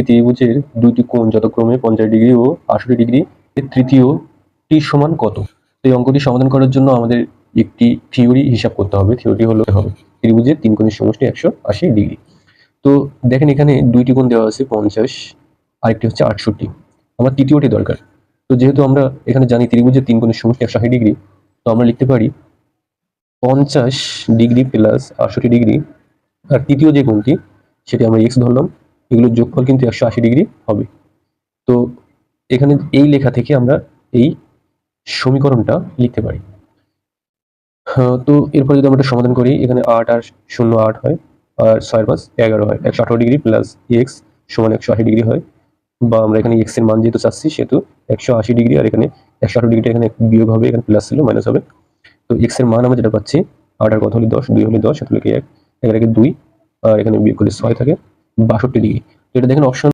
একটি ত্রিভুজের দুইটি কোণ যথাক্রমে 50 ডিগ্রি ও 68 ডিগ্রি, এর তৃতীয়টি সমান কত? তো এই অঙ্কটি সমাধান করার জন্য আমাদের একটি থিওরি হিসাব করতে হবে। থিওরিটি হলো ত্রিভুজের তিন কোণের সমষ্টি 180 ডিগ্রি। তো দেখেন এখানে দুইটি কোণ দেওয়া আছে 50, আরেকটি হচ্ছে 68। আমার তৃতীয়টি দরকার। তো যেহেতু আমরা এখানে জানি ত্রিভুজের তিন কোণের সমষ্টি 180 ডিগ্রি, তো আমরা লিখতে পারি 50 ডিগ্রি প্লাস 68 ডিগ্রি, আর তৃতীয় যে কোণটি সেটি আমরা এক্স ধরলাম, এগুলোর যোগফল কিন্তু 180 ডিগ্রি হবে। তো এখানে এই লেখা থেকে আমরা এই সমীকরণটা লিখতে পারি। তো এরপর যদি আমরা এটা সমাধান করি, এখানে 8 আর 0 8 হয়, আর 6 5 11 হয়। 118 ডিগ্রি প্লাস এক্স সমান 180 ডিগ্রি হয়, বা আমরা এখানে এক্স এর মান যেহেতু চাচ্ছি সেহেতু 180 ডিগ্রি, আর এখানে 118 ডিগ্রিটা এখানে বিয়োগ হবে, এখানে প্লাস ছিল মাইনাস হবে। তো এক্স এর মান আমরা যেটা পাচ্ছি 8 আর কত হলে 10, 2 হলে 10, 7 হলে 1, 11 2, আর এখানে বিয়োগ করলে 6 থাকে 62 ডিগ্রি। তো এটা দেখেন অপশন